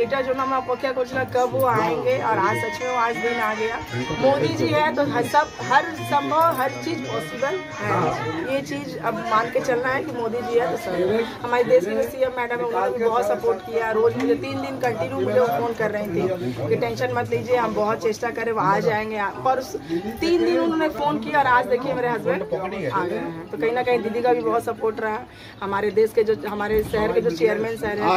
एटार जो हम अपेक्षा करছিলাম कब वो आएंगे और आज सच में वो आज दिन आ गया। मोदी जी है तो सब हर संभव हर चीज पॉसिबल है। ये चीज अब मान के चलना है कि मोदी जी है तो सब। हमारे देश की जो सीएम मैडम है उन्होंने भी बहुत सपोर्ट किया। रोज मुझे 3 दिन कंटिन्यू मुझे फोन कर रही थी कि टेंशन मत लीजिए, हम बहुत चेष्टा करें वो आ जाएंगे। पर 3 दिन उन्होंने फोन किया और आज देखिए मेरे हस्बैंड आ गए हैं। तो कहीं ना कहीं दीदी का भी बहुत सपोर्ट रहा। हमारे देश के जो हमारे शहर के जो चेयरमैन सर हैं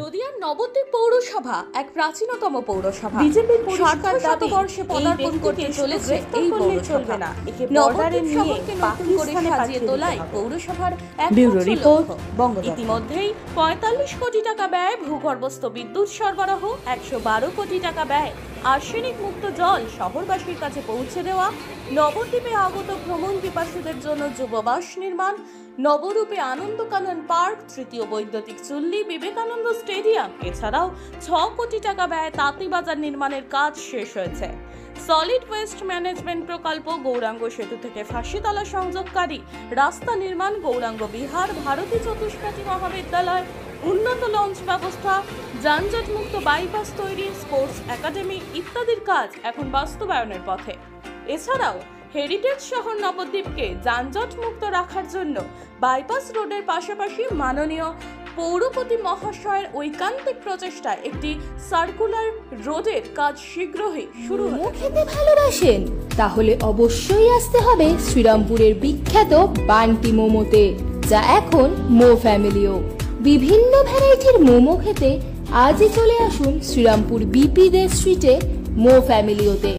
নদিয়ার নবদ্বীপ পৌরসভা এক প্রাচীনতম পৌরসভা। বিজেপির সরকার শতবর্ষে পদার্পণ করতে চলেছে এই পৌরসভা। নবদ্বীপ শহরকে নতুন করে সাজিয়ে তোলায় পৌরসভার এক রিপোর্ট ইতিমধ্যেই ৪৫ কোটি টাকা ব্যয় ভূগর্ভস্থ বিদ্যুৎ সরবরাহ, ১১২ কোটি টাকা ব্যয় আর্সেনিক মুক্ত জল শহরবাসীর কাছে পৌঁছে দেওয়া, নবদ্বীপে আগত ভ্রমণ পিপাসুদের জন্য যুববাস নির্মাণ, নবরূপে আনন্দ কানন পার্ক, তৃতীয় বৈদ্যুতিক চুল্লি, বিবেকানন্দ স্টেডিয়াম, এছাড়াও ৬ কোটি টাকা ব্যয়ে তাঁতিবাজার নির্মাণের কাজ শেষ হয়েছে। সলিড ওয়েস্ট ম্যানেজমেন্ট প্রকল্প, গৌরাঙ্গ সেতু থেকে ফাঁসিতলা সংযোগকারী রাস্তা নির্মাণ, গৌরাঙ্গ বিহার, ভারতী চতুষ্পাঠী মহাবিদ্যালয়, উন্নত লঞ্চ ব্যবস্থা, যানজটমুক্ত বাইপাস তৈরি, স্পোর্টস একাডেমি ইত্যাদির কাজ এখন বাস্তবায়নের পথে। এছাড়াও হেরিটেজ শহর নবদ্বীপকে যানজট মুক্ত রাখার জন্য বাইপাস রোডের পাশাপাশি মাননীয় পৌরপতি মহাশয়ের ঐকান্তিক প্রচেষ্টায় একটি সার্কুলার রোডের কাজ শীঘ্রই শুরু হবে। খেতে ভালোবাসেন তাহলে অবশ্যই আসতে হবে শ্রীরামপুরের বিখ্যাত বান্টি মোমোতে, যা এখন মো ফ্যামিলিও। বিভিন্ন ভ্যারাইটির মোমো খেতে আজই চলে আসুন শ্রীরামপুর বিপি দে স্ট্রিটে মো ফ্যামিলিওতে।